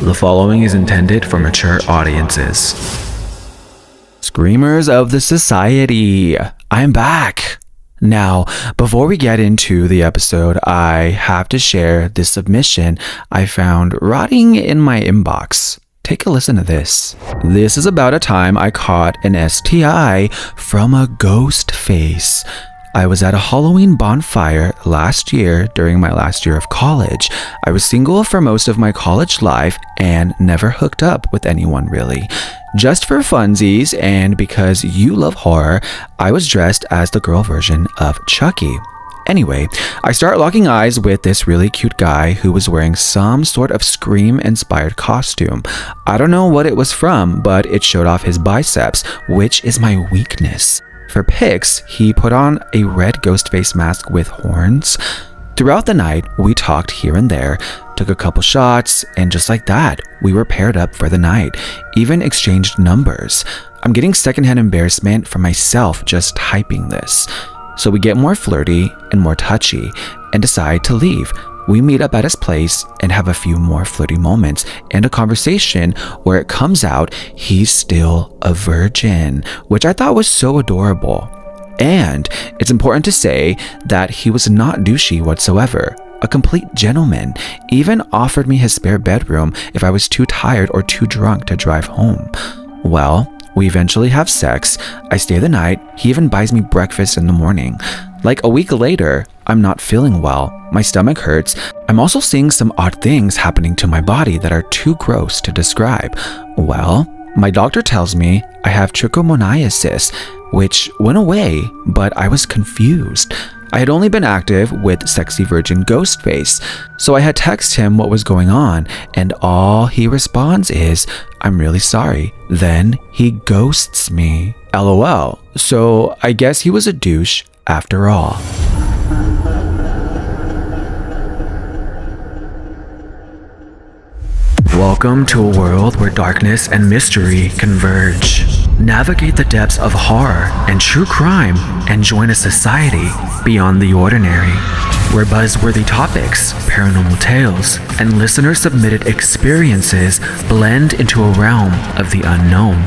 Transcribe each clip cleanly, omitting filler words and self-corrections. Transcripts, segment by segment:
The following is intended for mature audiences. Screamers of the Society, I'm back! Now, before we get into the episode, I have to share this submission I found rotting in my inbox. Take a listen to this. This is about a time I caught an STI from a Ghostface. I was at a Halloween bonfire last year during my last year of college. I was single for most of my college life and never hooked up with anyone really. Just for funsies and because you love horror, I was dressed as the girl version of Chucky. Anyway, I start locking eyes with this really cute guy who was wearing some sort of Scream-inspired costume. I don't know what it was from, but it showed off his biceps, which is my weakness. For pics, he put on a red Ghostface mask with horns. Throughout the night, we talked here and there, took a couple shots, and just like that, we were paired up for the night, even exchanged numbers. I'm getting secondhand embarrassment for myself just typing this. So we get more flirty and more touchy and decide to leave. We meet up at his place and have a few more flirty moments and a conversation where it comes out he's still a virgin, which I thought was so adorable. And it's important to say that he was not douchey whatsoever. A complete gentleman, even offered me his spare bedroom if I was too tired or too drunk to drive home. Well, we eventually have sex, I stay the night, he even buys me breakfast in the morning. Like a week later, I'm not feeling well, my stomach hurts, I'm also seeing some odd things happening to my body that are too gross to describe. Well, my doctor tells me I have trichomoniasis, which went away, but I was confused. I had only been active with sexy virgin Ghostface, so I had texted him what was going on, and all he responds is, "I'm really sorry." Then he ghosts me. LOL. So I guess he was a douche after all. Welcome to a world where darkness and mystery converge. Navigate the depths of horror and true crime and join a society beyond the ordinary, where buzzworthy topics, paranormal tales, and listener-submitted experiences blend into a realm of the unknown.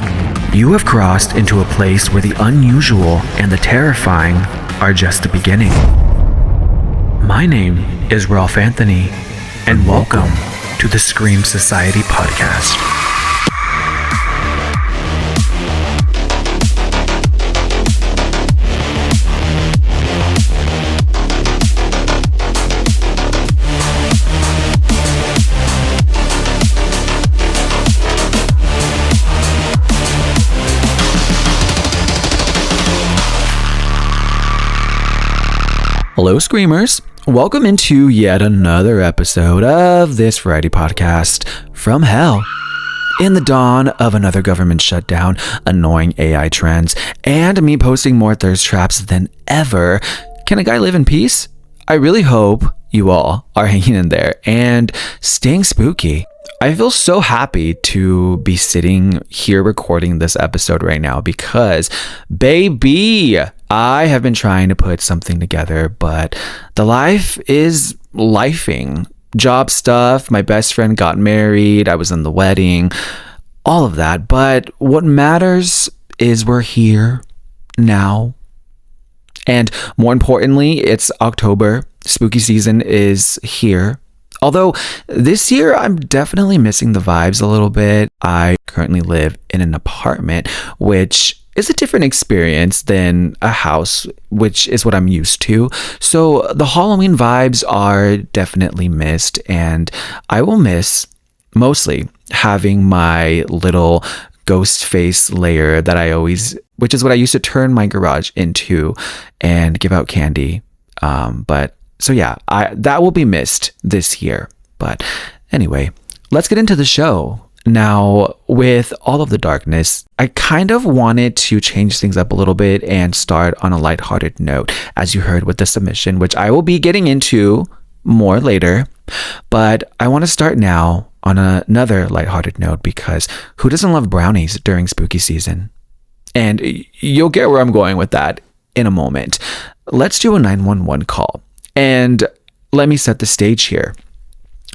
You have crossed into a place where the unusual and the terrifying are just the beginning. My name is Ralph Anthony, and welcome to the Scream Society podcast. Hello, Screamers. Welcome into yet another episode of this variety podcast from hell. In the dawn of another government shutdown, annoying AI trends, and me posting more thirst traps than ever, can a guy live in peace? I really hope you all are hanging in there and staying spooky. I feel so happy to be sitting here recording this episode right now because, baby, I have been trying to put something together, but the life is lifing. Job stuff, my best friend got married, I was in the wedding, all of that. But what matters is we're here now. And more importantly, it's October. Spooky season is here. Although this year, I'm definitely missing the vibes a little bit. I currently live in an apartment, which is a different experience than a house, which is what I'm used to. So the Halloween vibes are definitely missed, and I will miss mostly having my little ghost face layer that I always, which is what I used to turn my garage into and give out candy. That will be missed this year. But anyway, let's get into the show. Now, with all of the darkness, I kind of wanted to change things up a little bit and start on a lighthearted note, as you heard with the submission, which I will be getting into more later. But I want to start now on another lighthearted note because who doesn't love brownies during spooky season? And you'll get where I'm going with that in a moment. Let's do a 911 call. And let me set the stage here.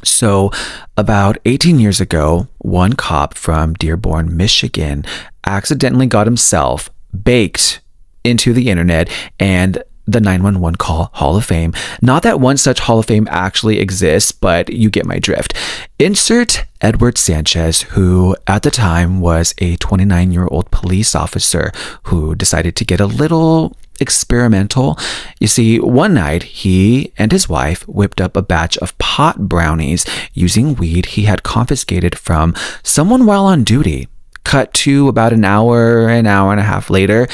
So, about 18 years ago, one cop from Dearborn, Michigan, accidentally got himself baked into the internet and the 911 call Hall of Fame. Not that one such Hall of Fame actually exists, but you get my drift. Insert Edward Sanchez, who at the time was a 29-year-old police officer who decided to get a little experimental. You see, one night he and his wife whipped up a batch of pot brownies using weed he had confiscated from someone while on duty. Cut to about an hour and a half later,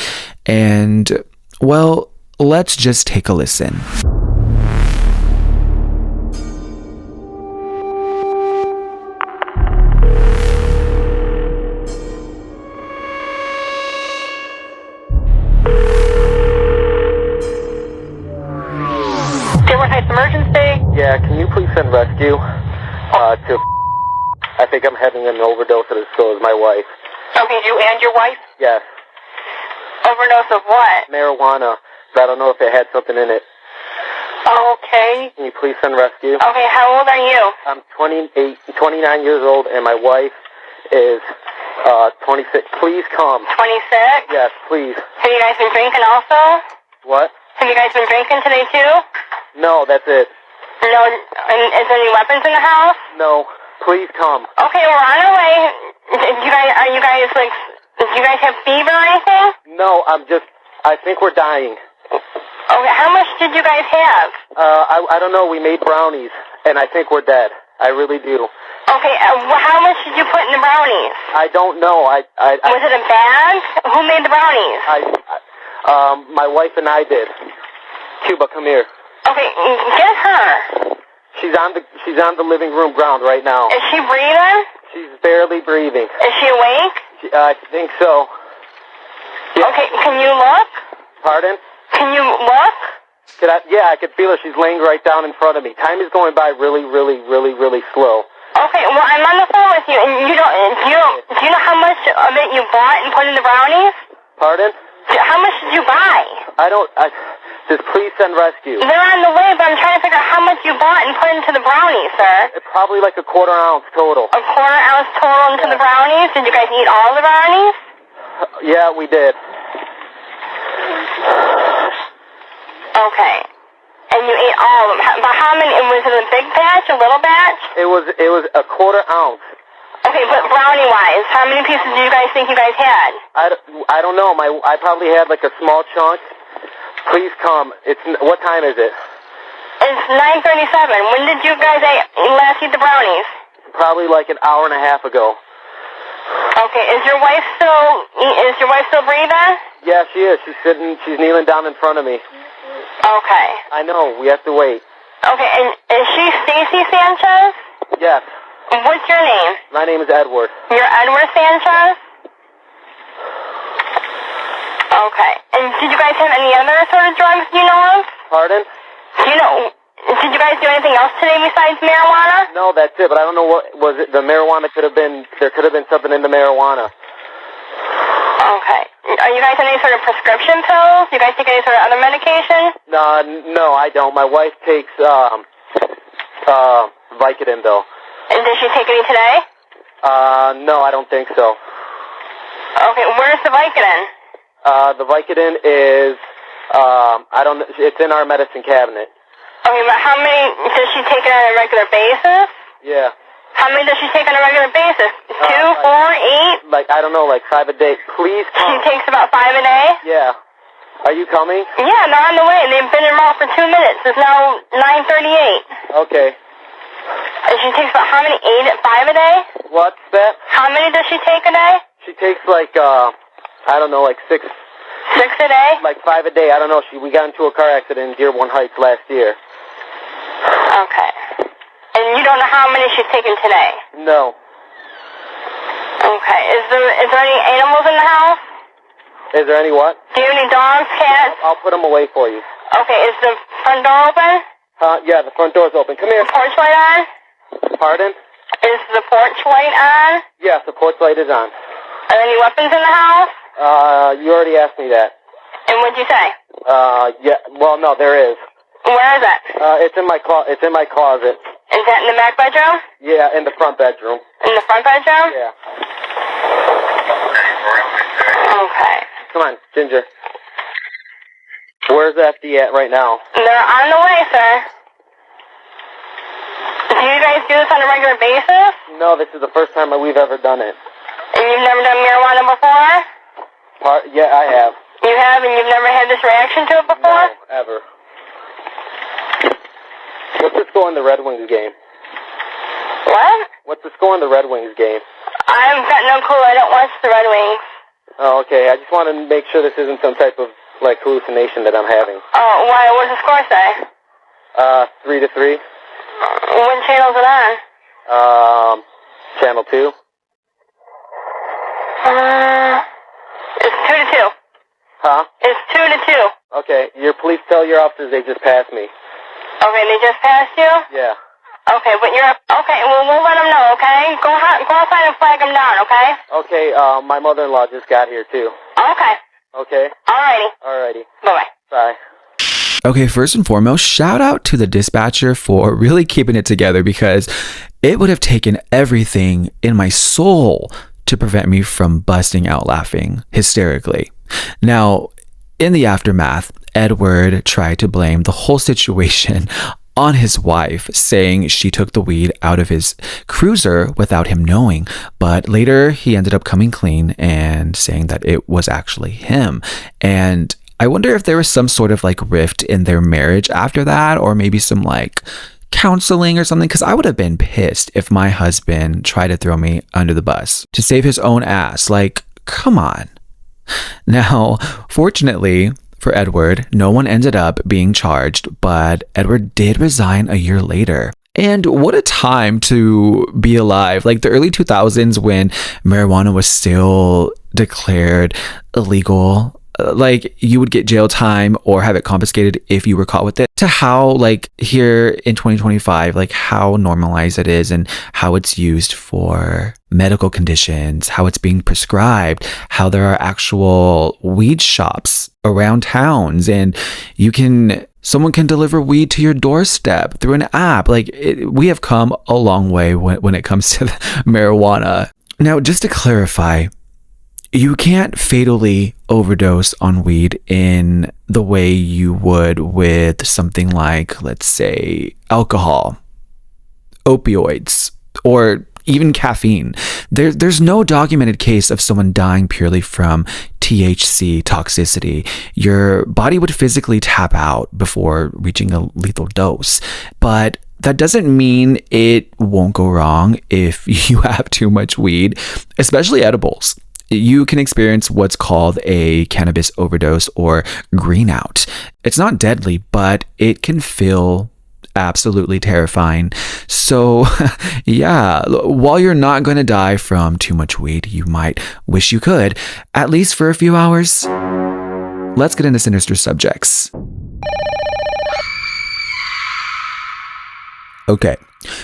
and well, let's just take a listen. Emergency? Yeah, can you please send rescue to... I think I'm having an overdose, and so is my wife. Okay, you and your wife? Yes. Overdose of what? Marijuana. But I don't know if it had something in it. Okay. Can you please send rescue? Okay, how old are you? I'm 29 years old, and my wife is 26. Please come. 26? Yes, please. Have you guys been drinking also? What? Have you guys been drinking today too? No, that's it. No, and is there any weapons in the house? No. Please come. Okay, we're on our way. Do you guys have fever or anything? No, I think we're dying. Okay, how much did you guys have? I don't know. We made brownies, and I think we're dead. I really do. Okay, how much did you put in the brownies? I don't know. Was it a bag? Who made the brownies? My wife and I did. Cuba, come here. Okay, get her. She's on the living room ground right now. Is she breathing? She's barely breathing. Is she awake? I think so. Yeah. Okay, can you look? Pardon? Can you look? Yeah, I could feel her. She's laying right down in front of me. Time is going by really, really, really, really slow. Okay, well, I'm on the phone with you, and do you know how much of it you bought and put in the brownies? Pardon? How much did you buy? Just please send rescue. They're on the way, but I'm trying to figure out how much you bought and put into the brownies, sir. Probably like a quarter ounce total. A quarter ounce total into the brownies? Did you guys eat all the brownies? Yeah, we did. Okay. And you ate all of them. But how many? Was it a big batch, a little batch? It was a quarter ounce. Okay, but brownie-wise, how many pieces do you guys think you guys had? I don't know. I probably had like a small chunk. Please come. What time is it? It's 9:37. When did you guys last eat the brownies? Probably like an hour and a half ago. Okay, is your wife still breathing? Yeah, she is. She's kneeling down in front of me. Okay. I know. We have to wait. Okay, and is she Stacy Sanchez? Yes. What's your name? My name is Edward. You're Edward Sanchez? Okay. And did you guys have any other sort of drugs you know of? Pardon? Did you guys do anything else today besides marijuana? No, that's it, but I don't know what was it. The marijuana there could have been something in the marijuana. Okay. Are you guys on any sort of prescription pills? You guys take any sort of other medication? No, I don't. My wife takes, Vicodin, though. And did she take any today? No, I don't think so. Okay, where's the Vicodin? The Vicodin is, it's in our medicine cabinet. Okay, but how many does she take it on a regular basis? Yeah. How many does she take on a regular basis? 2, 4, 8? Like, I don't know, like 5 a day. Please come. She takes about 5 a day? Yeah. Are you coming? Yeah, they're on the way. They've been in mall for 2 minutes. It's now 9:38. Okay. And she takes about how many? 5 a day? What's that? How many does she take a day? She takes like, I don't know, like 6. 6 a day? Like 5 a day. I don't know. We got into a car accident in Dearborn Heights last year. Okay. And you don't know how many she's taken today? No. Okay. Is there any animals in the house? Is there any what? Do you have any dogs, cats? I'll put them away for you. Okay. Is the front door open? Yeah, the front door's open. Come here. The porch light on? Pardon? Is the porch light on? Yes, the porch light is on. Are there any weapons in the house? You already asked me that. And what'd you say? Yeah. Well, no, there is. Where is it? It's in my closet. Is that in the back bedroom? Yeah, in the front bedroom. In the front bedroom? Yeah. Okay. Come on, Ginger. Where's FD at right now? They're on the way, sir. Do you guys do this on a regular basis? No, this is the first time we've ever done it. And you've never done marijuana before? Yeah, I have. You have, and you've never had this reaction to it before? No, ever. What's the score in the Red Wings game? What? What's the score in the Red Wings game? I've got no clue. I don't watch the Red Wings. Oh, okay. I just want to make sure this isn't some type of, like, hallucination that I'm having. Oh, why? What does the score say? 3-3. What channel is it on? Channel 2. It's 2-2. Huh? It's 2-2. Okay. Your police tell your officers they just passed me. Okay, they just passed you? Yeah. Okay, but you're... Okay, well, we'll let them know, okay? Go outside and flag them down, okay? Okay, my mother-in-law just got here, too. Okay. Okay? Alrighty. Bye-bye. Bye. Okay, first and foremost, shout out to the dispatcher for really keeping it together, because it would have taken everything in my soul to prevent me from busting out laughing hysterically. Now, in the aftermath, Edward tried to blame the whole situation on his wife, saying she took the weed out of his cruiser without him knowing. But later he ended up coming clean and saying that it was actually him. And I wonder if there was some sort of like rift in their marriage after that, or maybe some like counseling or something, because I would have been pissed if my husband tried to throw me under the bus to save his own ass. Like, come on. Now, fortunately for Edward, no one ended up being charged, but Edward did resign a year later. And what a time to be alive. Like the early 2000s, when marijuana was still declared illegal. Like you would get jail time or have it confiscated if you were caught with it, to how like here in 2025, like how normalized it is and how it's used for medical conditions, how it's being prescribed, how there are actual weed shops around towns, and someone can deliver weed to your doorstep through an app. Like we have come a long way when it comes to marijuana. Now, just to clarify, you can't fatally overdose on weed in the way you would with something like, let's say, alcohol, opioids, or even caffeine. There's no documented case of someone dying purely from THC toxicity. Your body would physically tap out before reaching a lethal dose. But that doesn't mean it won't go wrong if you have too much weed, especially edibles. You can experience what's called a cannabis overdose or green out. It's not deadly, but it can feel absolutely terrifying. So yeah, while you're not going to die from too much weed, you might wish you could, at least for a few hours. Let's get into sinister subjects. Okay,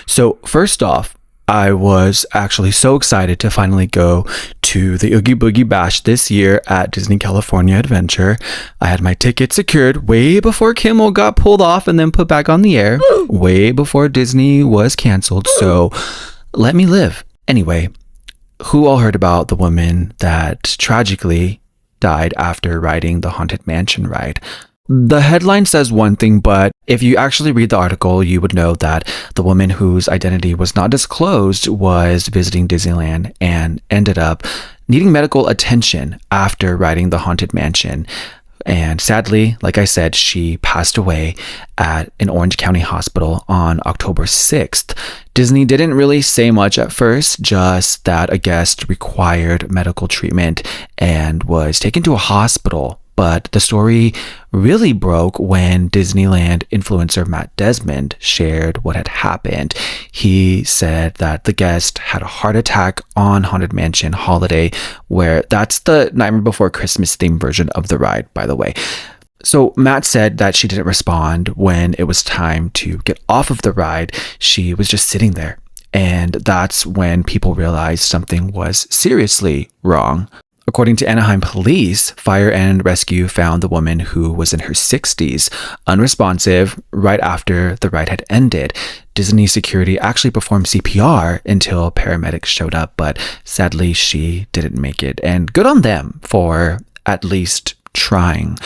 so first off, I was actually so excited to finally go to the Oogie Boogie Bash this year at Disney California Adventure. I had my ticket secured way before Kimmel got pulled off and then put back on the air, way before Disney was canceled, so let me live. Anyway, who all heard about the woman that tragically died after riding the Haunted Mansion ride? The headline says one thing, but if you actually read the article, you would know that the woman whose identity was not disclosed was visiting Disneyland and ended up needing medical attention after riding the Haunted Mansion. And sadly, like I said, she passed away at an Orange County hospital on October 6th. Disney didn't really say much at first, just that a guest required medical treatment and was taken to a hospital. But the story really broke when Disneyland influencer Matt Desmond shared what had happened. He said that the guest had a heart attack on Haunted Mansion Holiday, where that's the Nightmare Before Christmas themed version of the ride, by the way. So Matt said that she didn't respond when it was time to get off of the ride. She was just sitting there. And that's when people realized something was seriously wrong. According to Anaheim police, fire and rescue found the woman, who was in her 60s, unresponsive right after the ride had ended. Disney security actually performed CPR until paramedics showed up, but sadly she didn't make it. And good on them for at least trying.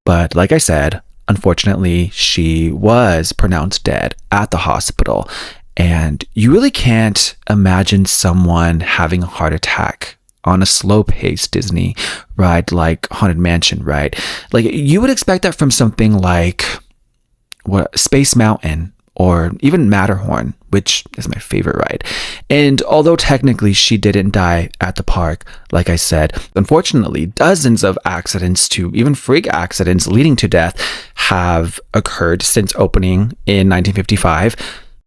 But like I said, unfortunately, she was pronounced dead at the hospital. And you really can't imagine someone having a heart attack on a slow-paced Disney ride like Haunted Mansion, right? Like, you would expect that from something like Space Mountain or even Matterhorn, which is my favorite ride. And although technically she didn't die at the park, like I said, unfortunately, dozens of accidents to even freak accidents leading to death have occurred since opening in 1955.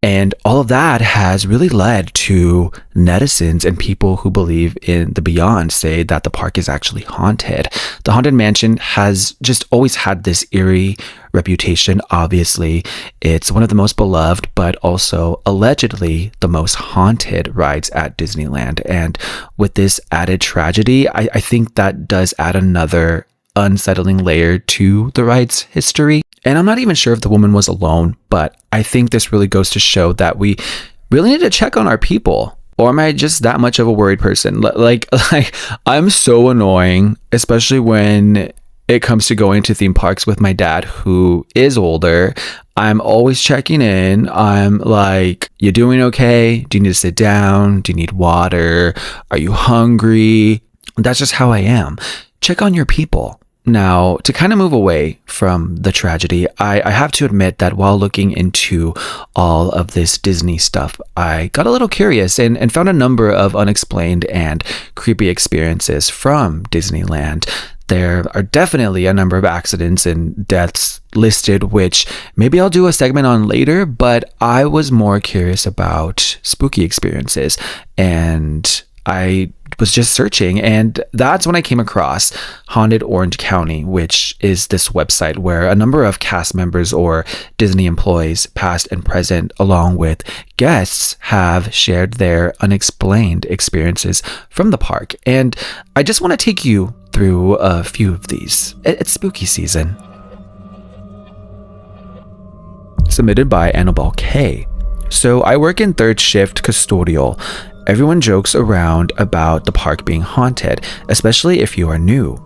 And all of that has really led to netizens and people who believe in the beyond say that the park is actually haunted. The Haunted Mansion has just always had this eerie reputation. Obviously, it's one of the most beloved, but also allegedly the most haunted rides at Disneyland. And with this added tragedy, I think that does add another unsettling layer to the ride's history. And I'm not even sure if the woman was alone, but I think this really goes to show that we really need to check on our people. Or am I just that much of a worried person? Like I'm so annoying, especially when it comes to going to theme parks with my dad, who is older. I'm always checking in. I'm like, you doing okay? Do you need to sit down? Do you need water? Are you hungry? That's just how I am. Check on your people. Now, to kind of move away from the tragedy, I have to admit that while looking into all of this Disney stuff, I got a little curious and found a number of unexplained and creepy experiences from Disneyland. There are definitely a number of accidents and deaths listed, which maybe I'll do a segment on later, but I was more curious about spooky experiences, and I was just searching, and that's when I came across Haunted Orange County, which is this website where a number of cast members or Disney employees, past and present, along with guests, have shared their unexplained experiences from the park. And I just want to take you through a few of these. It's spooky season. Submitted by Annabelle K. So I work in third shift custodial. Everyone jokes around about the park being haunted, especially if you are new.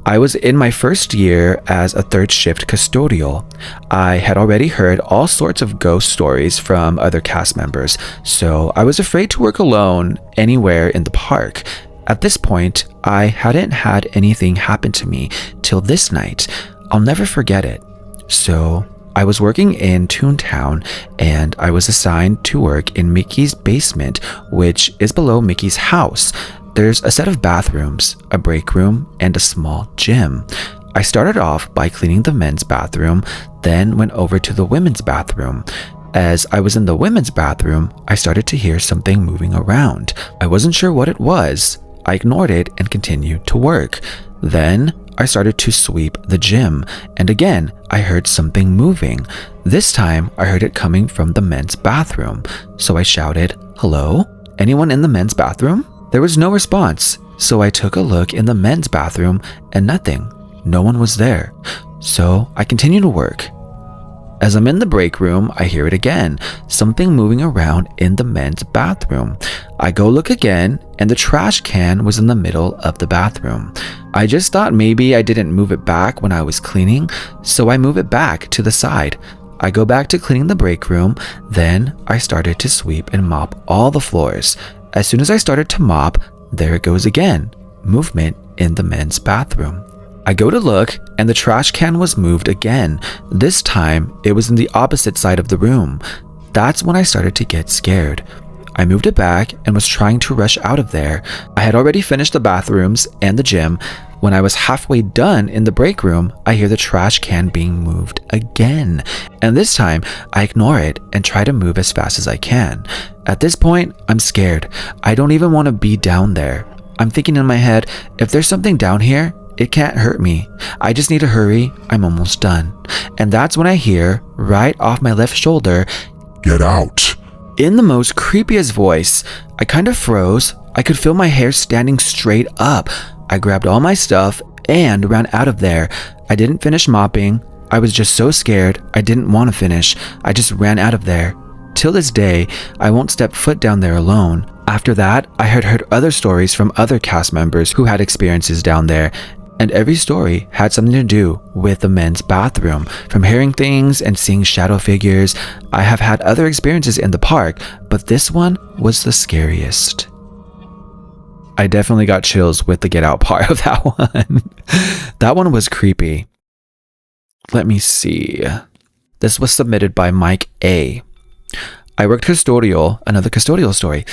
I was in my first year as a third shift custodial. I had already heard all sorts of ghost stories from other cast members, so I was afraid to work alone anywhere in the park. At this point, I hadn't had anything happen to me till this night. I'll never forget it. So I was working in Toontown, and I was assigned to work in Mickey's basement, which is below Mickey's house. There's a set of bathrooms, a break room, and a small gym. I started off by cleaning the men's bathroom, then went over to the women's bathroom. As I was in the women's bathroom, I started to hear something moving around. I wasn't sure what it was. I ignored it and continued to work. Then I started to sweep the gym, and again, I heard something moving. This time, I heard it coming from the men's bathroom. So I shouted, "Hello? Anyone in the men's bathroom?" There was no response, so I took a look in the men's bathroom and nothing. No one was there. So I continued to work. As I'm in the break room, I hear it again, something moving around in the men's bathroom. I go look again, and the trash can was in the middle of the bathroom. I just thought maybe I didn't move it back when I was cleaning, so I move it back to the side. I go back to cleaning the break room, then I started to sweep and mop all the floors. As soon as I started to mop, there it goes again, movement in the men's bathroom. I go to look, and the trash can was moved again. This time, it was in the opposite side of the room. That's when I started to get scared. I moved it back and was trying to rush out of there. I had already finished the bathrooms and the gym. When I was halfway done in the break room, I hear the trash can being moved again. And this time, I ignore it and try to move as fast as I can. At this point, I'm scared. I don't even want to be down there. I'm thinking in my head, if there's something down here, it can't hurt me. I just need to hurry. I'm almost done. And that's when I hear, right off my left shoulder, "Get out." In the most creepiest voice. I kind of froze. I could feel my hair standing straight up. I grabbed all my stuff and ran out of there. I didn't finish mopping. I was just so scared. I didn't want to finish. I just ran out of there. Till this day, I won't step foot down there alone. After that, I had heard other stories from other cast members who had experiences down there, and every story had something to do with the men's bathroom. From hearing things and seeing shadow figures, I have had other experiences in the park, but this one was the scariest. I definitely got chills with the get out part of that one. That one was creepy. Let me see. This was submitted by Mike A. I worked custodial, another custodial story.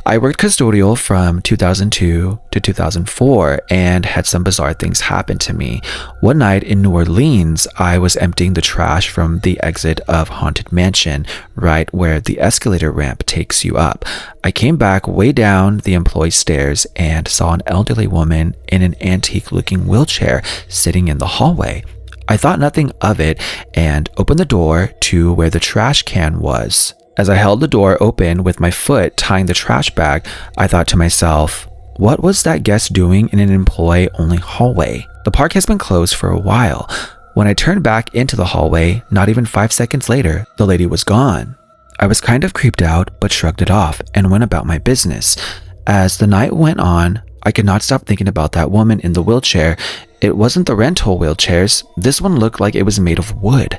I worked custodial from 2002 to 2004 and had some bizarre things happen to me. One night in New Orleans, I was emptying the trash from the exit of Haunted Mansion, right where the escalator ramp takes you up. I came back way down the employee stairs and saw an elderly woman in an antique-looking wheelchair sitting in the hallway. I thought nothing of it and opened the door to where the trash can was. As I held the door open with my foot tying the trash bag, I thought to myself, what was that guest doing in an employee-only hallway? The park has been closed for a while. When I turned back into the hallway, not even 5 seconds later, the lady was gone. I was kind of creeped out, but shrugged it off and went about my business. As the night went on, I could not stop thinking about that woman in the wheelchair. It wasn't the rental wheelchairs. This one looked like it was made of wood.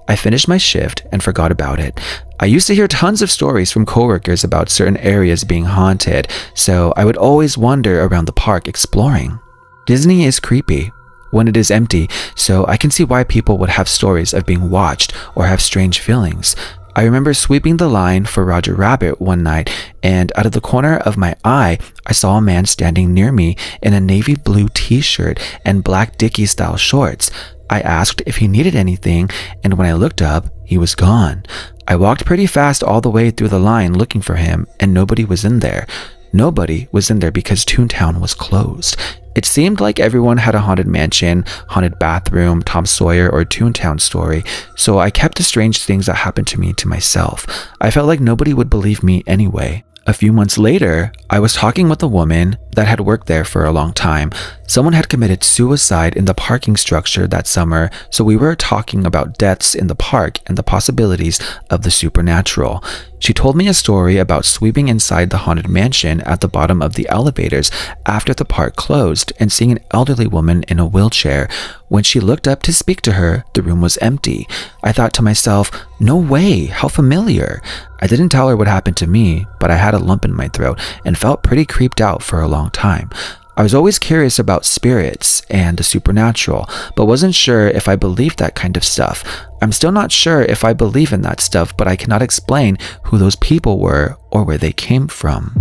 I finished my shift and forgot about it. I used to hear tons of stories from coworkers about certain areas being haunted, so I would always wander around the park exploring. Disney is creepy when it is empty, so I can see why people would have stories of being watched or have strange feelings. I remember sweeping the line for Roger Rabbit one night, and out of the corner of my eye, I saw a man standing near me in a navy blue t-shirt and black Dickie-style shorts. I asked if he needed anything, and when I looked up, he was gone. I walked pretty fast all the way through the line looking for him, and nobody was in there. Nobody was in there because Toontown was closed. It seemed like everyone had a haunted mansion, haunted bathroom, Tom Sawyer, or Toontown story, so I kept the strange things that happened to me to myself. I felt like nobody would believe me anyway. A few months later, I was talking with a woman that had worked there for a long time. Someone had committed suicide in the parking structure that summer, so we were talking about deaths in the park and the possibilities of the supernatural. She told me a story about sweeping inside the haunted mansion at the bottom of the elevators after the park closed and seeing an elderly woman in a wheelchair. When she looked up to speak to her, the room was empty. I thought to myself, no way, how familiar. I didn't tell her what happened to me, but I had a lump in my throat and felt pretty creeped out for a long time. I was always curious about spirits and the supernatural, but wasn't sure if I believed that kind of stuff. I'm still not sure if I believe in that stuff, but I cannot explain who those people were or where they came from.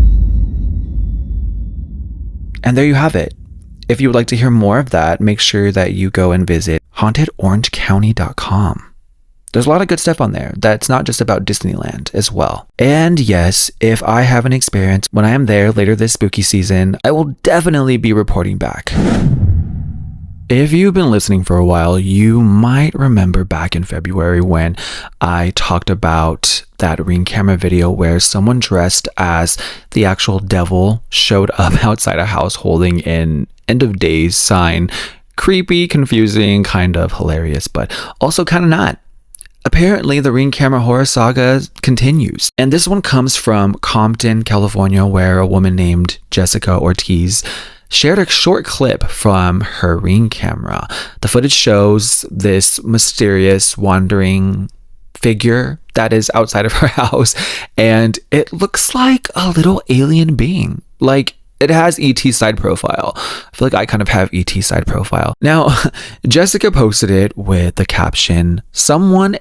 And there you have it. If you would like to hear more of that, make sure that you go and visit hauntedorangecounty.com. There's a lot of good stuff on there that's not just about Disneyland as well. And yes, if I have an experience when I am there later this spooky season, I will definitely be reporting back. If you've been listening for a while, you might remember back in February when I talked about that Ring camera video where someone dressed as the actual devil showed up outside a house holding an end of days sign. Creepy, confusing, kind of hilarious, but also kind of not. Apparently, the Ring camera horror saga continues, and this one comes from Compton, California, where a woman named Jessica Ortiz shared a short clip from her Ring camera. The footage shows this mysterious wandering figure that is outside of her house, and it looks like a little alien being. Like, it has ET side profile. I feel like I kind of have ET side profile. Now, Jessica posted it with the caption,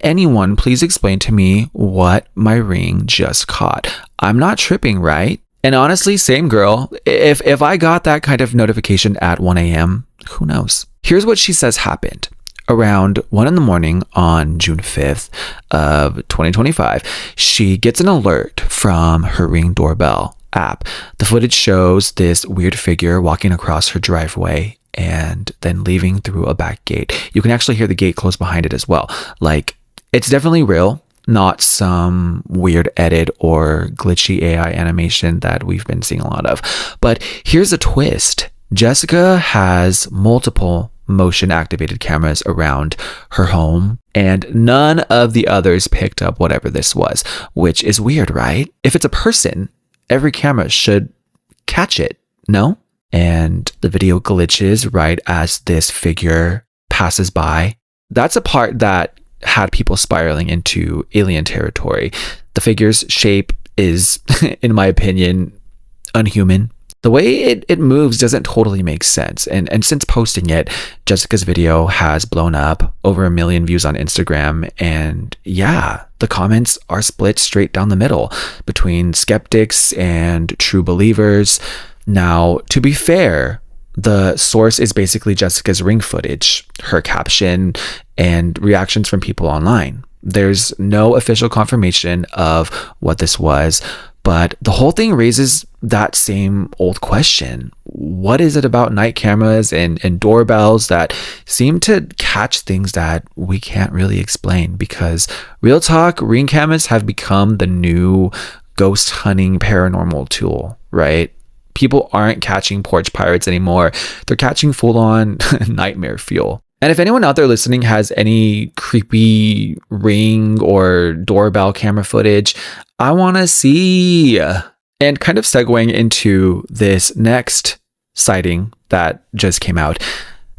anyone, please explain to me what my Ring just caught. I'm not tripping, right? And honestly, same girl. If I got that kind of notification at 1 a.m., who knows? Here's what she says happened. Around 1 a.m. on June 5th of 2025, she gets an alert from her Ring doorbell app. The footage shows this weird figure walking across her driveway and then leaving through a back gate. You can actually hear the gate close behind it as well. Like, it's definitely real, not some weird edit or glitchy AI animation that we've been seeing a lot of. But here's a twist. Jessica has multiple motion activated cameras around her home, and none of the others picked up whatever this was, which is weird, right? If it's a person, every camera should catch it, no? And the video glitches right as this figure passes by. That's a part that had people spiraling into alien territory. The figure's shape is, in my opinion, unhuman. The way it moves doesn't totally make sense. And since posting it, Jessica's video has blown up, over 1 million views on Instagram. And yeah, the comments are split straight down the middle between skeptics and true believers. Now, to be fair, the source is basically Jessica's ring footage, her caption, and reactions from people online. There's no official confirmation of what this was, but the whole thing raises that same old question. What is it about night cameras and doorbells that seem to catch things that we can't really explain? Because real talk, ring cameras have become the new ghost hunting paranormal tool, right? People aren't catching porch pirates anymore. They're catching full-on nightmare fuel. And if anyone out there listening has any creepy ring or doorbell camera footage, I want to see. And kind of segueing into this next sighting that just came out,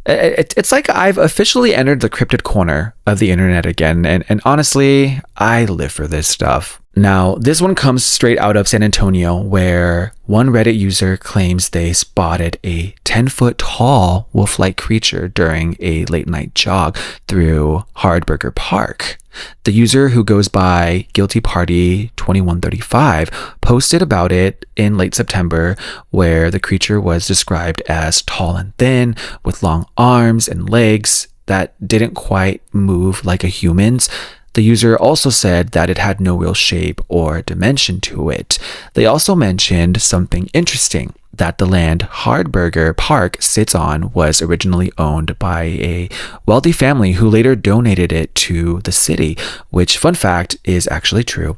it's like I've officially entered the cryptid corner of the internet again. And honestly, I live for this stuff. Now, this one comes straight out of San Antonio, where one Reddit user claims they spotted a 10-foot tall wolf-like creature during a late-night jog through Hardburger Park. The user, who goes by Guilty Party 2135, posted about it in late September, where the creature was described as tall and thin, with long arms and legs that didn't quite move like a human's. The user also said that it had no real shape or dimension to it. They also mentioned something interesting, that the land Hardburger Park sits on was originally owned by a wealthy family who later donated it to the city, which, fun fact, is actually true.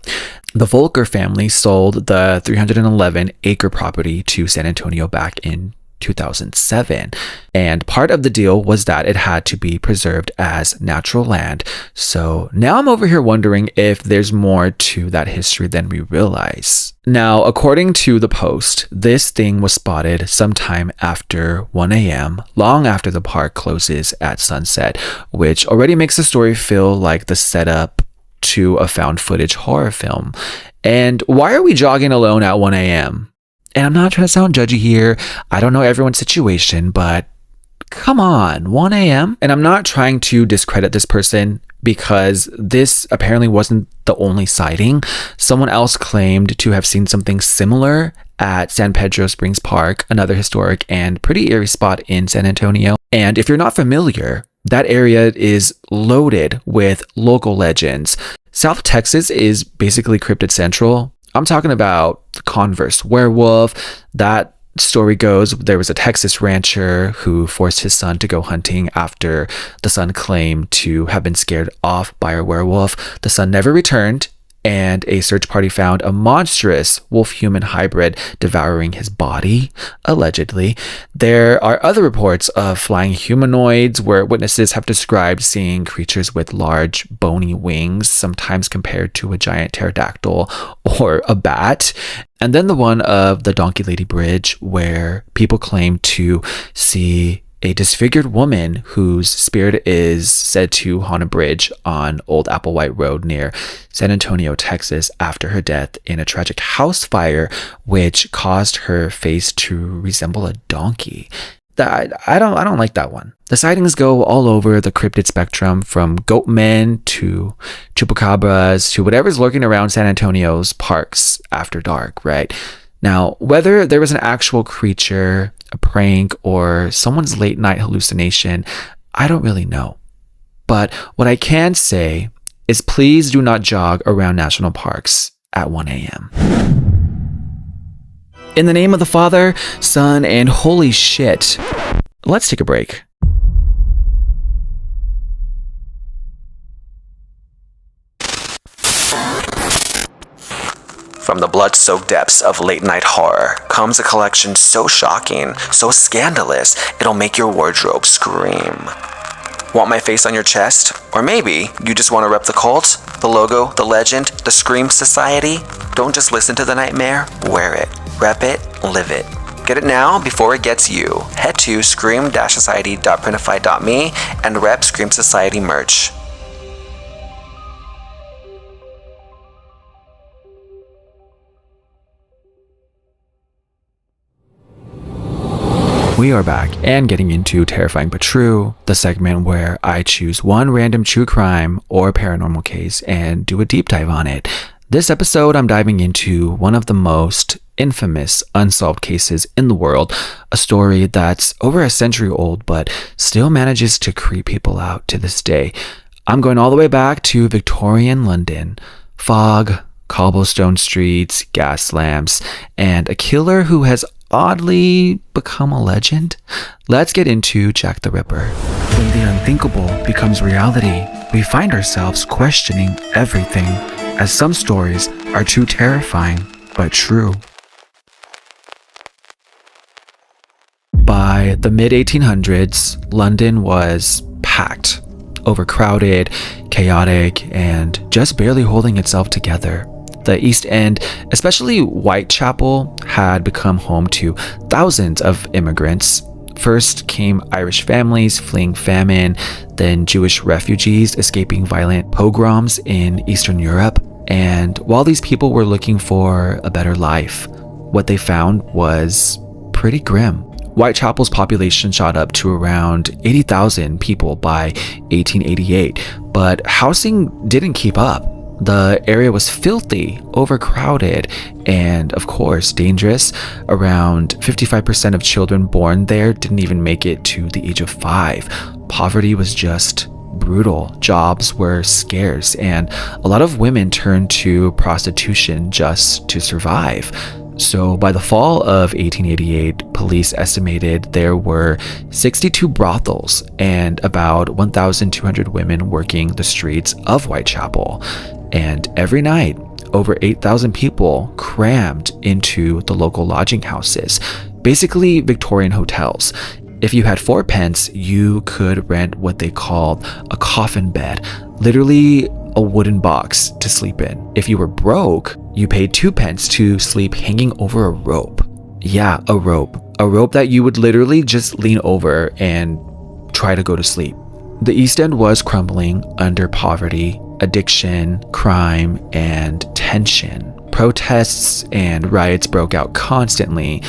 The Volker family sold the 311-acre property to San Antonio back in 2007, and part of the deal was that it had to be preserved as natural land. So now I'm over here wondering if there's more to that history than we realize. Now, according to the post, this thing was spotted sometime after 1 a.m., long after the park closes at sunset, which already makes the story feel like the setup to a found footage horror film. And why are we jogging alone at 1 a.m.? And I'm not trying to sound judgy here. I don't know everyone's situation, but come on, 1 a.m.? And I'm not trying to discredit this person, because this apparently wasn't the only sighting. Someone else claimed to have seen something similar at San Pedro Springs Park, another historic and pretty eerie spot in San Antonio. And if you're not familiar, that area is loaded with local legends. South Texas is basically cryptid central. I'm talking about Converse Werewolf. That story goes, there was a Texas rancher who forced his son to go hunting after the son claimed to have been scared off by a werewolf. The son never returned, and a search party found a monstrous wolf-human hybrid devouring his body, allegedly. There are other reports of flying humanoids where witnesses have described seeing creatures with large bony wings, sometimes compared to a giant pterodactyl or a bat. And then the one of the Donkey Lady Bridge, where people claim to see a disfigured woman whose spirit is said to haunt a bridge on Old Applewhite Road near San Antonio, Texas, after her death in a tragic house fire, which caused her face to resemble a donkey. I don't like that one. The sightings go all over the cryptid spectrum, from goat men to chupacabras to whatever's lurking around San Antonio's parks after dark, right? Now, whether there was an actual creature, a prank, or someone's late night hallucination, I don't really know. But what I can say is, please do not jog around national parks at 1 a.m. In the name of the Father, Son, and holy shit, let's take a break. From the blood-soaked depths of late-night horror comes a collection so shocking, so scandalous, it'll make your wardrobe scream. Want my face on your chest? Or maybe you just want to rep the cult, the logo, the legend, the Scream Society? Don't just listen to the nightmare, wear it, rep it, live it. Get it now before it gets you. Head to scream-society.printify.me and rep Scream Society merch. We are back and getting into Terrifying But True, the segment where I choose one random true crime or paranormal case and do a deep dive on it. This episode, I'm diving into one of the most infamous unsolved cases in the world, a story that's over a century old but still manages to creep people out to this day. I'm going all the way back to Victorian London. Fog, cobblestone streets, gas lamps, and a killer who has oddly become a legend. Let's get into Jack the Ripper. When the unthinkable becomes reality, we find ourselves questioning everything, as some stories are too terrifying but true. By the mid-1800s, London was packed, overcrowded, chaotic, and just barely holding itself together. The East End, especially Whitechapel, had become home to thousands of immigrants. First came Irish families fleeing famine, then Jewish refugees escaping violent pogroms in Eastern Europe. And while these people were looking for a better life, what they found was pretty grim. Whitechapel's population shot up to around 80,000 people by 1888, but housing didn't keep up. The area was filthy, overcrowded, and of course dangerous. Around 55% of children born there didn't even make it to the age of 5. Poverty was just brutal. Jobs were scarce, and a lot of women turned to prostitution just to survive. So by the fall of 1888, police estimated there were 62 brothels and about 1,200 women working the streets of Whitechapel. And every night, over 8,000 people crammed into the local lodging houses, basically Victorian hotels. If you had 4 pence, you could rent what they called a coffin bed, literally a wooden box to sleep in. If you were broke, you paid 2 pence to sleep hanging over a rope. Yeah, a rope. A rope that you would literally just lean over and try to go to sleep. The East End was crumbling under poverty, addiction, crime, and tension. Protests and riots broke out constantly,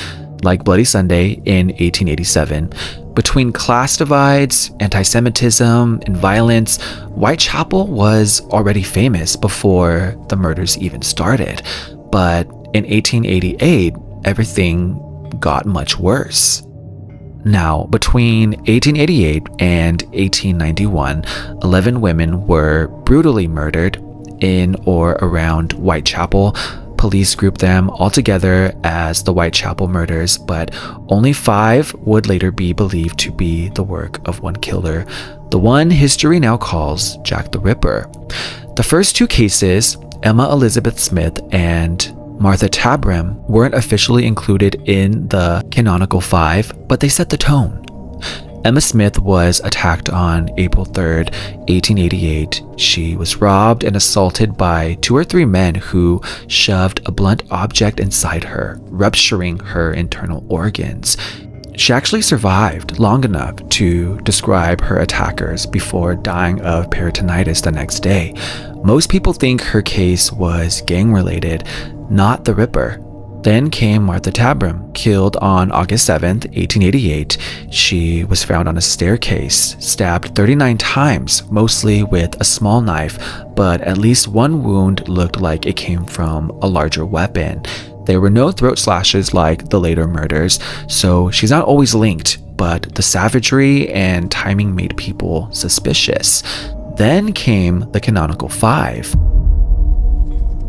like Bloody Sunday in 1887. Between class divides, anti-Semitism, and violence, Whitechapel was already famous before the murders even started. But in 1888, everything got much worse. Now, between 1888 and 1891, 11 women were brutally murdered in or around Whitechapel. Police grouped them all together as the Whitechapel murders, but only 5 would later be believed to be the work of one killer, the one history now calls Jack the Ripper. The first 2 cases, Emma Elizabeth Smith and Martha Tabram, weren't officially included in the canonical 5, but they set the tone. Emma Smith was attacked on April 3rd, 1888. She was robbed and assaulted by 2 or 3 men who shoved a blunt object inside her, rupturing her internal organs. She actually survived long enough to describe her attackers before dying of peritonitis the next day. Most people think her case was gang-related, not the Ripper. Then came Martha Tabram, killed on August 7th, 1888. She was found on a staircase, stabbed 39 times, mostly with a small knife, but at least one wound looked like it came from a larger weapon. There were no throat slashes like the later murders, so she's not always linked, but the savagery and timing made people suspicious. Then came the canonical 5.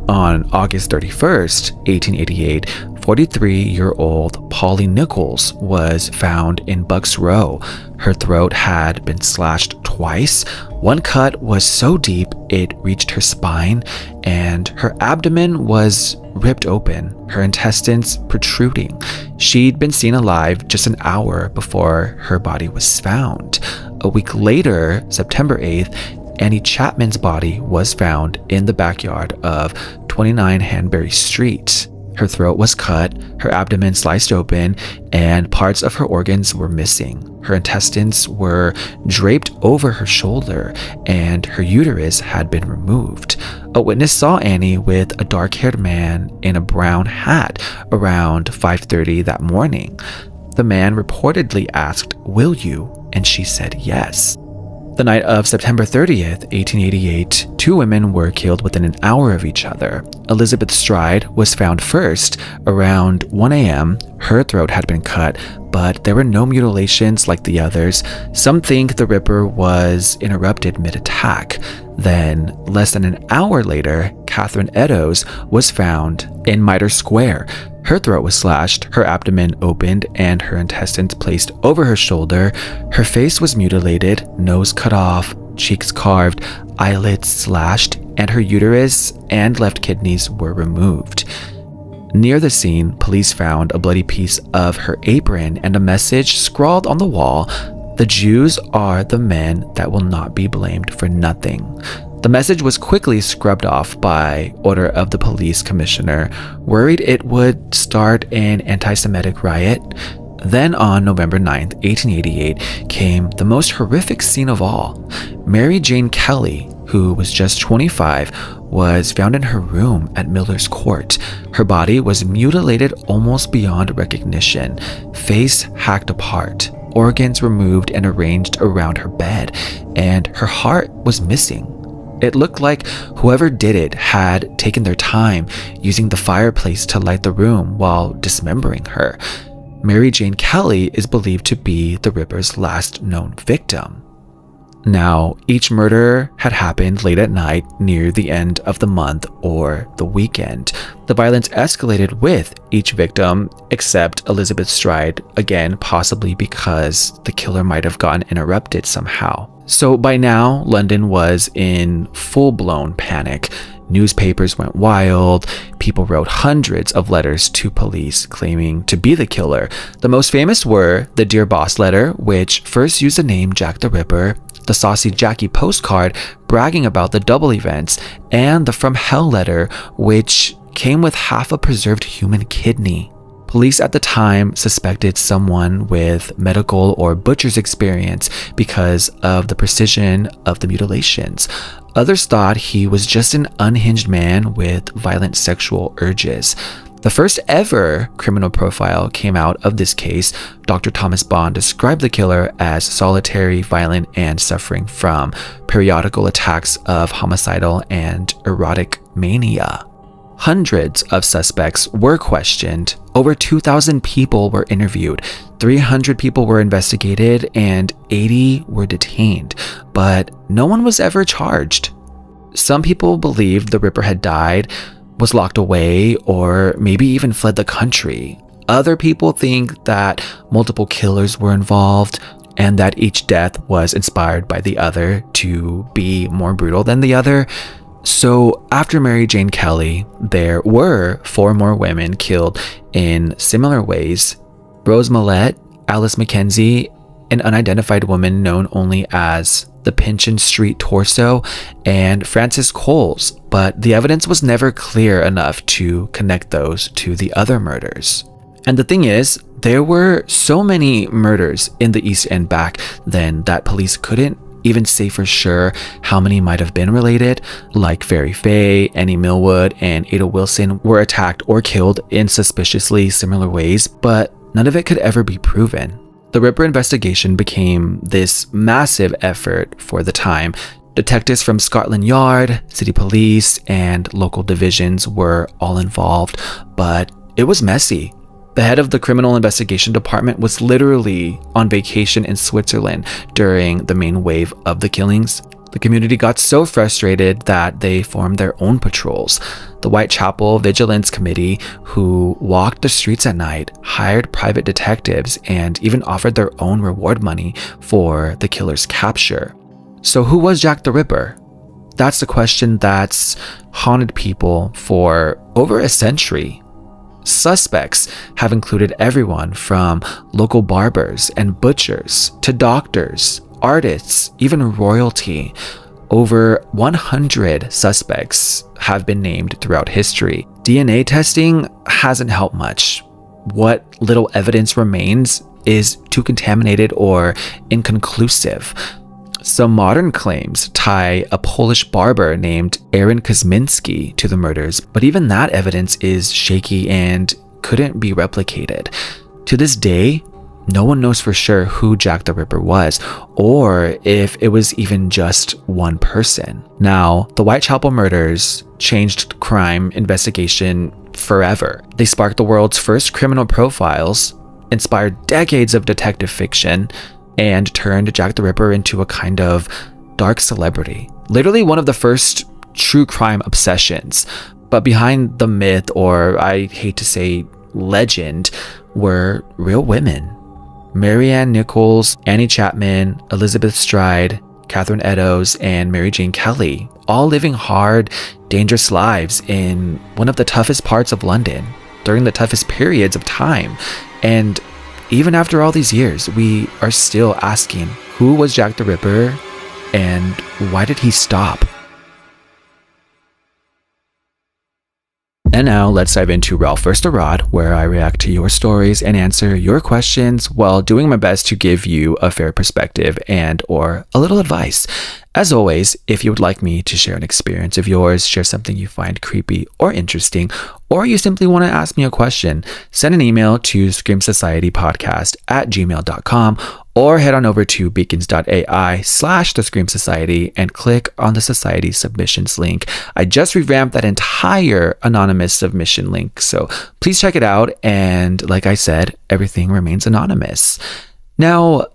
On August 31st, 1888, 43-year-old Polly Nichols was found in Bucks Row. Her throat had been slashed twice. One cut was so deep it reached her spine, and her abdomen was ripped open, her intestines protruding. She'd been seen alive just an hour before her body was found. A week later, September 8th, Annie Chapman's body was found in the backyard of 29 Hanbury Street. Her throat was cut, her abdomen sliced open, and parts of her organs were missing. Her intestines were draped over her shoulder, and her uterus had been removed. A witness saw Annie with a dark-haired man in a brown hat around 5:30 that morning. The man reportedly asked, "Will you?" and she said yes. The night of September 30th, 1888, two women were killed within an hour of each other. Elizabeth Stride was found first around 1 a.m. Her throat had been cut, but there were no mutilations like the others. Some think the Ripper was interrupted mid-attack. Then, less than an hour later, Catherine Eddowes was found in Mitre Square. Her throat was slashed, her abdomen opened, and her intestines placed over her shoulder. Her face was mutilated, nose cut off, cheeks carved, eyelids slashed, and her uterus and left kidneys were removed. Near the scene, police found a bloody piece of her apron and a message scrawled on the wall: "The Jews are the men that will not be blamed for nothing." The message was quickly scrubbed off by order of the police commissioner, worried it would start an anti-Semitic riot. Then on November 9th, 1888, came the most horrific scene of all. Mary Jane Kelly, who was just 25, was found in her room at Miller's Court. Her body was mutilated almost beyond recognition, face hacked apart, organs removed and arranged around her bed, and her heart was missing. It looked like whoever did it had taken their time, using the fireplace to light the room while dismembering her. Mary Jane Kelly is believed to be the Ripper's last known victim. Now, each murder had happened late at night near the end of the month or the weekend. The violence escalated with each victim, except Elizabeth Stride, again, possibly because the killer might have gotten interrupted somehow. So by now, London was in full-blown panic. Newspapers went wild. People wrote hundreds of letters to police claiming to be the killer. The most famous were the Dear Boss letter, which first used the name Jack the Ripper, the Saucy Jackie postcard bragging about the double events, and the From Hell letter, which came with half a preserved human kidney. Police at the time suspected someone with medical or butcher's experience because of the precision of the mutilations. Others thought he was just an unhinged man with violent sexual urges. The first ever criminal profile came out of this case. Dr. Thomas Bond described the killer as solitary, violent, and suffering from periodical attacks of homicidal and erotic mania. Hundreds of suspects were questioned. Over 2,000 people were interviewed. 300 people were investigated and 80 were detained, but no one was ever charged. Some people believed the Ripper had died, was locked away, or maybe even fled the country. Other people think that multiple killers were involved and that each death was inspired by the other to be more brutal than the other. So after Mary Jane Kelly, there were 4 more women killed in similar ways: Rose Millette, Alice Mackenzie, an unidentified woman known only as the Pinchin Street Torso, and Frances Coles, but the evidence was never clear enough to connect those to the other murders. And the thing is, there were so many murders in the East End back then that police couldn't even say for sure how many might have been related. Like Fairy Faye, Annie Millwood, and Ada Wilson were attacked or killed in suspiciously similar ways, but none of it could ever be proven. The Ripper investigation became this massive effort for the time. Detectives from Scotland Yard, city police, and local divisions were all involved, but it was messy. The head of the criminal investigation department was literally on vacation in Switzerland during the main wave of the killings. The community got so frustrated that they formed their own patrols. The Whitechapel Vigilance Committee, who walked the streets at night, hired private detectives, and even offered their own reward money for the killer's capture. So who was Jack the Ripper? That's the question that's haunted people for over a century. Suspects have included everyone from local barbers and butchers to doctors, artists, even royalty. Over 100 suspects have been named throughout history. DNA testing hasn't helped much. What little evidence remains is too contaminated or inconclusive. Some modern claims tie a Polish barber named Aaron Kosminski to the murders, but even that evidence is shaky and couldn't be replicated. To this day, no one knows for sure who Jack the Ripper was, or if it was even just one person. Now, the Whitechapel murders changed crime investigation forever. They sparked the world's first criminal profiles, inspired decades of detective fiction, and turned Jack the Ripper into a kind of dark celebrity. Literally one of the first true crime obsessions. But behind the myth, or I hate to say legend, were real women. Marianne Nichols, Annie Chapman, Elizabeth Stride, Catherine Eddowes, and Mary Jane Kelly, all living hard, dangerous lives in one of the toughest parts of London during the toughest periods of time. And even after all these years, we are still asking, who was Jack the Ripper and why did he stop? And now let's dive into Ralph vs. the Rod, where I react to your stories and answer your questions while doing my best to give you a fair perspective and or a little advice. As always, if you would like me to share an experience of yours, share something you find creepy or interesting, or you simply want to ask me a question, send an email to screamsocietypodcast@gmail.com or head on over to beacons.ai/The Scream Society and click on the Society submissions link. I just revamped that entire anonymous submission link, so please check it out. And like I said, everything remains anonymous. Now,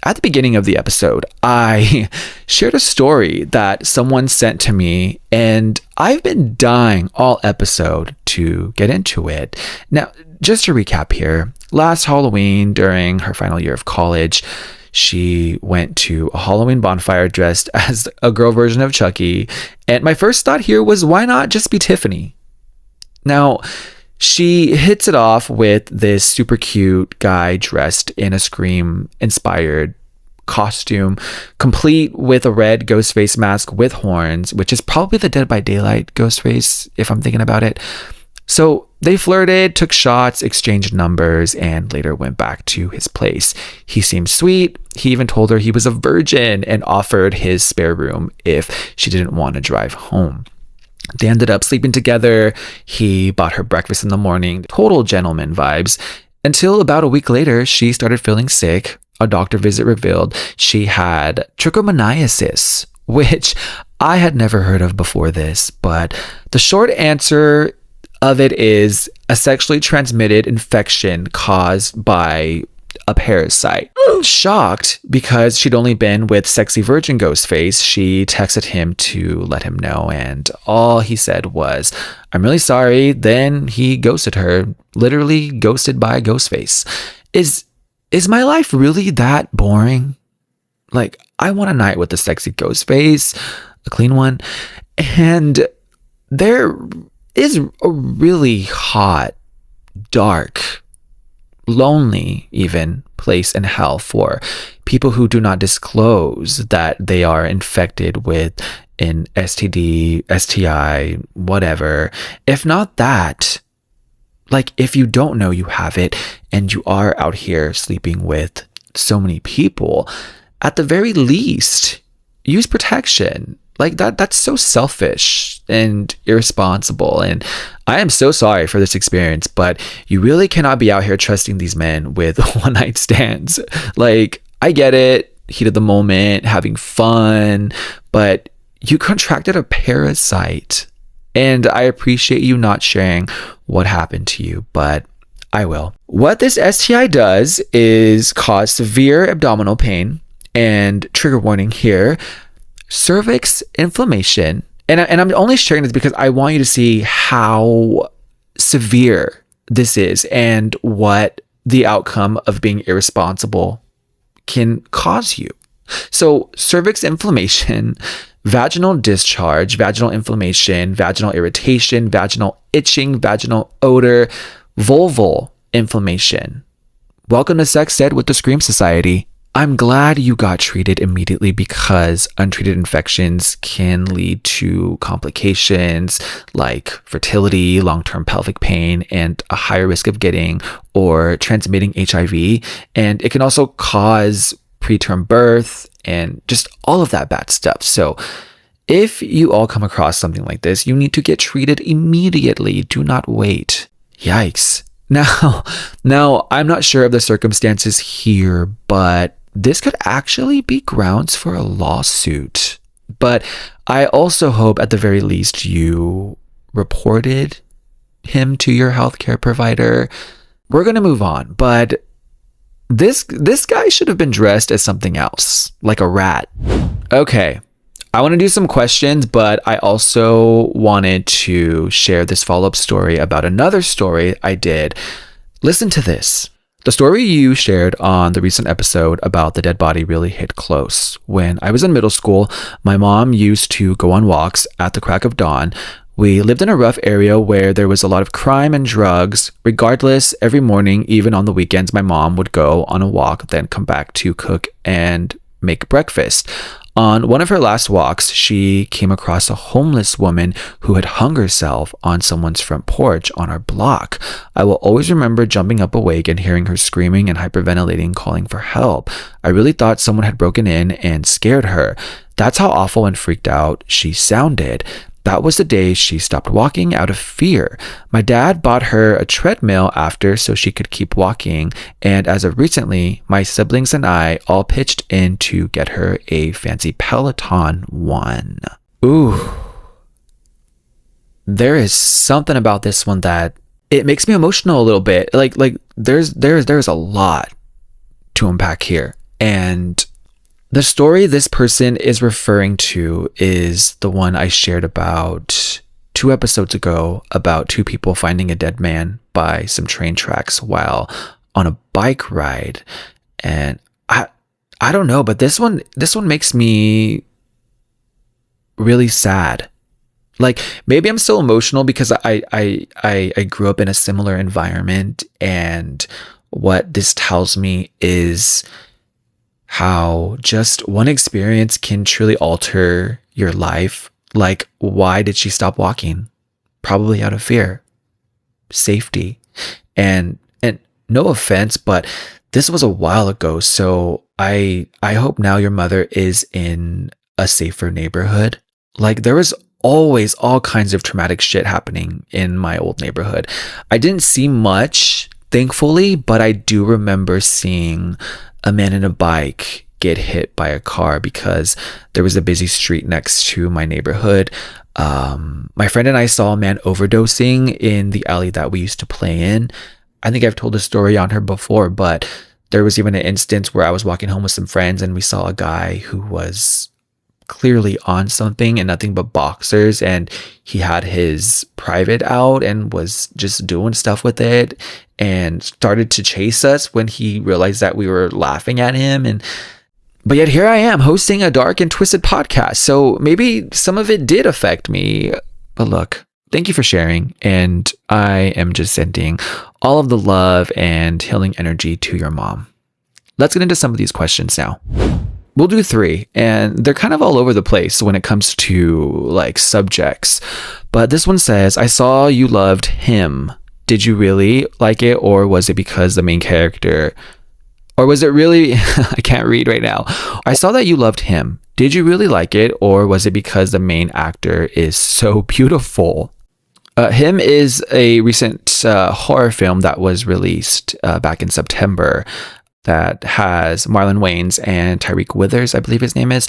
at the beginning of the episode, I shared a story that someone sent to me, and I've been dying all episode to get into it. Now, just to recap here, last Halloween, during her final year of college, she went to a Halloween bonfire dressed as a girl version of Chucky, and my first thought here was, why not just be Tiffany? Now, she hits it off with this super cute guy dressed in a Scream-inspired costume, complete with a red Ghostface mask with horns, which is probably the Dead by Daylight Ghostface, if I'm thinking about it. So they flirted, took shots, exchanged numbers, and later went back to his place. He seemed sweet. He even told her he was a virgin and offered his spare room if she didn't want to drive home. They ended up sleeping together. He bought her breakfast in the morning. Total gentleman vibes. Until about a week later, she started feeling sick. A doctor visit revealed she had trichomoniasis, which I had never heard of before this. But the short answer of it is a sexually transmitted infection caused by a parasite. Shocked because she'd only been with sexy virgin Ghostface, she texted him to let him know, and all he said was, "I'm really sorry." Then he ghosted her, literally ghosted by Ghostface. Is my life really that boring? Like, I want a night with a sexy Ghostface, a clean one, and there is a really hot, dark, lonely even place in hell for people who do not disclose that they are infected with an STD, STI, whatever. If not that, like, if you don't know you have it and you are out here sleeping with so many people, at the very least, use protection. Like, that's so selfish and irresponsible. And I am so sorry for this experience, but you really cannot be out here trusting these men with one night stands. Like, I get it, heat of the moment, having fun, but you contracted a parasite. And I appreciate you not sharing what happened to you, but I will. What this STI does is cause severe abdominal pain, and trigger warning here, cervix inflammation, and I'm only sharing this because I want you to see how severe this is and what the outcome of being irresponsible can cause you. So cervix inflammation, vaginal discharge, vaginal inflammation, vaginal irritation, vaginal itching, vaginal odor, vulval inflammation. Welcome to Sex Ed with the Scream Society. I'm glad you got treated immediately because untreated infections can lead to complications like fertility, long-term pelvic pain, and a higher risk of getting or transmitting HIV. And it can also cause preterm birth and just all of that bad stuff. So if you all come across something like this, you need to get treated immediately. Do not wait. Yikes. Now, I'm not sure of the circumstances here, but this could actually be grounds for a lawsuit. But I also hope at the very least you reported him to your healthcare provider. We're going to move on, but this guy should have been dressed as something else, like a rat. Okay, I want to do some questions, but I also wanted to share this follow-up story about another story I did. Listen to this. The story you shared on the recent episode about the dead body really hit close. When I was in middle school, my mom used to go on walks at the crack of dawn. We lived in a rough area where there was a lot of crime and drugs. Regardless, every morning, even on the weekends, my mom would go on a walk, then come back to cook and make breakfast. On one of her last walks, she came across a homeless woman who had hung herself on someone's front porch on our block. I will always remember jumping up awake and hearing her screaming and hyperventilating, calling for help. I really thought someone had broken in and scared her. That's how awful and freaked out she sounded. That was the day she stopped walking out of fear. My dad bought her a treadmill after so she could keep walking, and as of recently, my siblings and I all pitched in to get her a fancy Peloton one. Ooh. There is something about this one that it makes me emotional a little bit. Like there's a lot to unpack here. And the story this person is referring to is the one I shared about 2 episodes ago about 2 people finding a dead man by some train tracks while on a bike ride. And I don't know, but this one makes me really sad. Like maybe I'm still emotional because I grew up in a similar environment, and what this tells me is how just one experience can truly alter your life. Like, why did she stop walking? Probably out of fear, safety, and no offense, but this was a while ago. So I hope now your mother is in a safer neighborhood. Like, there was always all kinds of traumatic shit happening in my old neighborhood. I didn't see much, thankfully, but I do remember seeing a man in a bike get hit by a car because there was a busy street next to my neighborhood. My friend and I saw a man overdosing in the alley that we used to play in. I think I've told the story on her before, but there was even an instance where I was walking home with some friends and we saw a guy who was clearly on something and nothing but boxers, and he had his private out and was just doing stuff with it and started to chase us when he realized that we were laughing at him. But yet here I am hosting a dark and twisted podcast, so maybe some of it did affect me. But look, thank you for sharing, and I am just sending all of the love and healing energy to your mom. Let's get into some of these questions now. We'll do 3, and they're kind of all over the place when it comes to like subjects. But this one says, I saw you loved him. Did you really like it, or was it because the main character, or was it really, I can't read right now. I saw that you loved him. Did you really like it, or was it because the main actor is so beautiful? Him is a recent horror film that was released back in September, that has Marlon Wayans and Tyreek Withers, I believe his name is,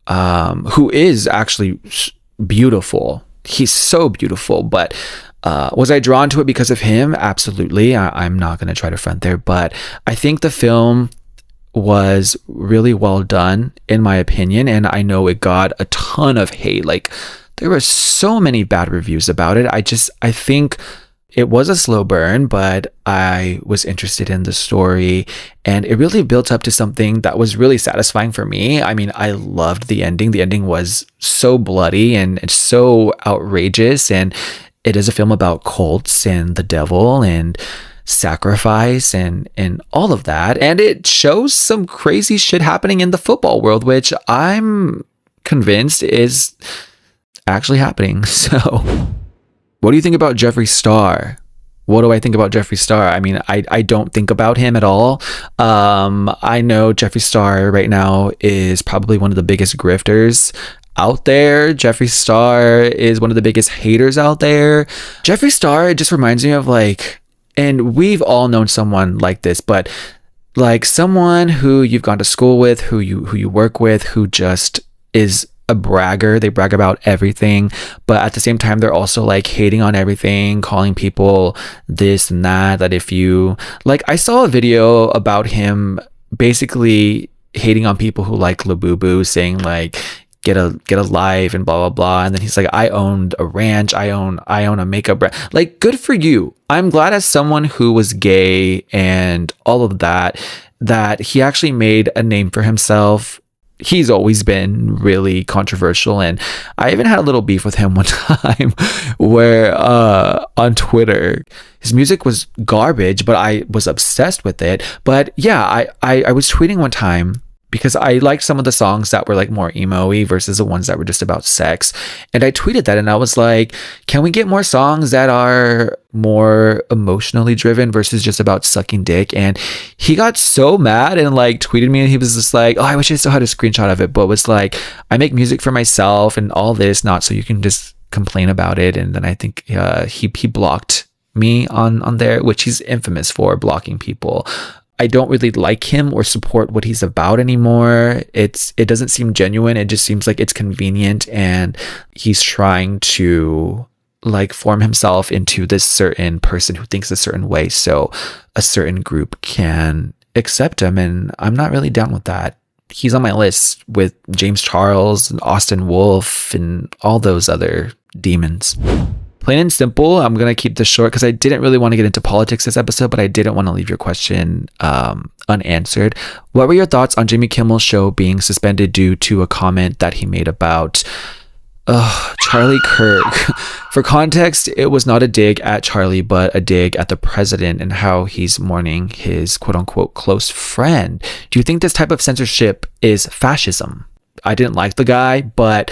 who is actually beautiful. He's so beautiful. But was I drawn to it because of him? Absolutely. I'm not going to try to front there, but I think the film was really well done, in my opinion. And I know it got a ton of hate. Like, there were so many bad reviews about it. I think it was a slow burn, but I was interested in the story, and it really built up to something that was really satisfying for me. I mean, I loved the ending. The ending was so bloody and so outrageous, and it is a film about cults and the devil and sacrifice and all of that. And it shows some crazy shit happening in the football world, which I'm convinced is actually happening. So what do you think about Jeffree Star? What do I think about Jeffree Star? I mean, I don't think about him at all. I know Jeffree Star right now is probably one of the biggest grifters out there. Jeffree Star is one of the biggest haters out there. Jeffree Star just reminds me of like, and we've all known someone like this, but like someone who you've gone to school with, who you work with, who just is a bragger. They brag about everything, but at the same time they're also like hating on everything, calling people this and that if you like, I saw a video about him basically hating on people who like Labubu, saying like get a life and blah blah blah, and then he's like, I owned a ranch, I own a makeup brand. Like, good for you. I'm glad, as someone who was gay and all of that he actually made a name for himself. He's always been really controversial, and I even had a little beef with him one time where on Twitter, his music was garbage, but I was obsessed with it. But yeah, I was tweeting one time because I liked some of the songs that were like more emo-y versus the ones that were just about sex. And I tweeted that, and I was like, can we get more songs that are more emotionally driven versus just about sucking dick? And he got so mad and like tweeted me, and he was just like, oh, I wish I still had a screenshot of it, but was like, I make music for myself and all this, not so you can just complain about it. And then I think he blocked me on there, which he's infamous for, blocking people. I don't really like him or support what he's about anymore. It doesn't seem genuine. It just seems like it's convenient, and he's trying to like form himself into this certain person who thinks a certain way, so a certain group can accept him, and I'm not really down with that. He's on my list with James Charles and Austin Wolf and all those other demons. Plain and simple, I'm going to keep this short because I didn't really want to get into politics this episode, but I didn't want to leave your question unanswered. What were your thoughts on Jimmy Kimmel's show being suspended due to a comment that he made about Charlie Kirk? For context, it was not a dig at Charlie, but a dig at the president and how he's mourning his quote-unquote close friend. Do you think this type of censorship is fascism? I didn't like the guy, but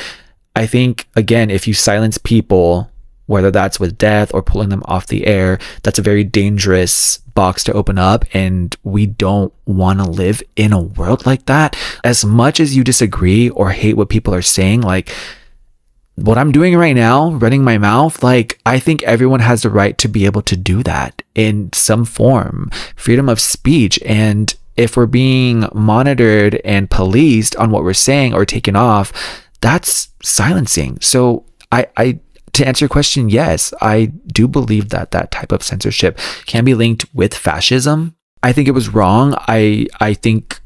I think, again, if you silence people, whether that's with death or pulling them off the air, that's a very dangerous box to open up, and we don't want to live in a world like that. As much as you disagree or hate what people are saying, like what I'm doing right now, running my mouth, like I think everyone has the right to be able to do that in some form, freedom of speech. And if we're being monitored and policed on what we're saying or taken off, that's silencing. So to answer your question, yes, I do believe that that type of censorship can be linked with fascism. I think it was wrong. I think,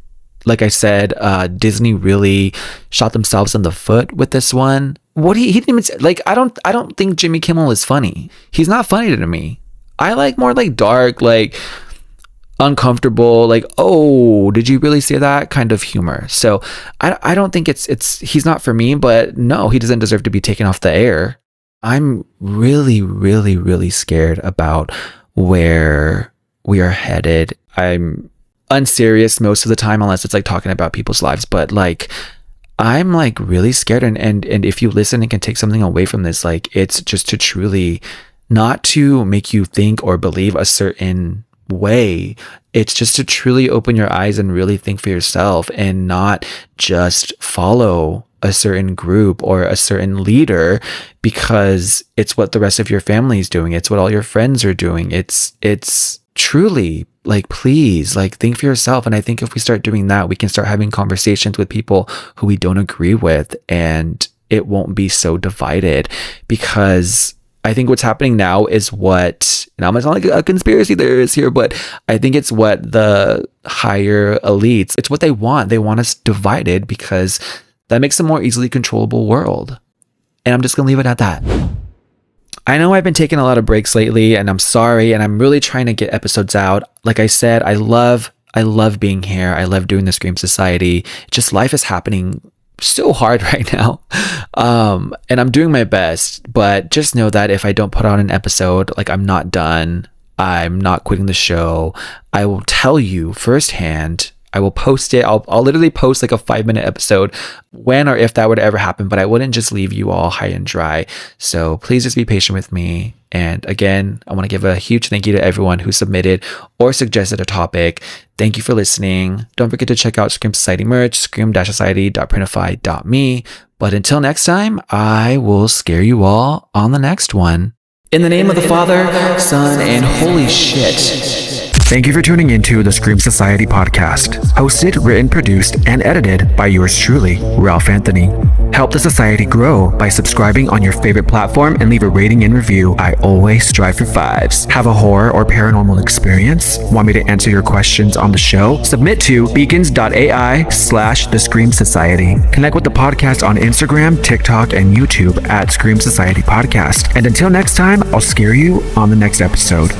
like I said, Disney really shot themselves in the foot with this one. What he didn't even say, like, I don't think Jimmy Kimmel is funny. He's not funny to me. I like more like dark, like uncomfortable, like, oh, did you really say that kind of humor? So I don't think he's not for me, but no, he doesn't deserve to be taken off the air. I'm really, really, really scared about where we are headed. I'm unserious most of the time, unless it's like talking about people's lives. But like, I'm like really scared. And if you listen and can take something away from this, like it's just to truly, not to make you think or believe a certain way. It's just to truly open your eyes and really think for yourself, and not just follow a certain group or a certain leader because it's what the rest of your family is doing. It's what all your friends are doing. It's truly like, please, like think for yourself. And I think if we start doing that, we can start having conversations with people who we don't agree with, and it won't be so divided. Because I think what's happening now is what, and I'm not like a conspiracy theorist here, but I think it's what the higher elites, it's what they want. They want us divided because that makes a more easily controllable world. And I'm just going to leave it at that. I know I've been taking a lot of breaks lately, and I'm sorry, and I'm really trying to get episodes out. Like I said, I love being here. I love doing the Scream Society. Just life is happening so hard right now. And I'm doing my best, but just know that if I don't put out an episode, like, I'm not done. I'm not quitting the show. I will tell you firsthand. I will post it. I'll literally post like a 5-minute episode when or if that would ever happen, but I wouldn't just leave you all high and dry. So please just be patient with me. And again, I want to give a huge thank you to everyone who submitted or suggested a topic. Thank you for listening. Don't forget to check out Scream Society merch, scream-society.printify.me. But until next time, I will scare you all on the next one. In the name of the Father, Son, and Holy Shit. Thank you for tuning into the Scream Society podcast, hosted, written, produced, and edited by yours truly, Ralph Anthony. Help the society grow by subscribing on your favorite platform and leave a rating and review. I always strive for 5s. Have a horror or paranormal experience? Want me to answer your questions on the show? Submit to beacons.ai/The Scream Society. Connect with the podcast on Instagram, TikTok, and YouTube at Scream Society Podcast. And until next time, I'll scare you on the next episode.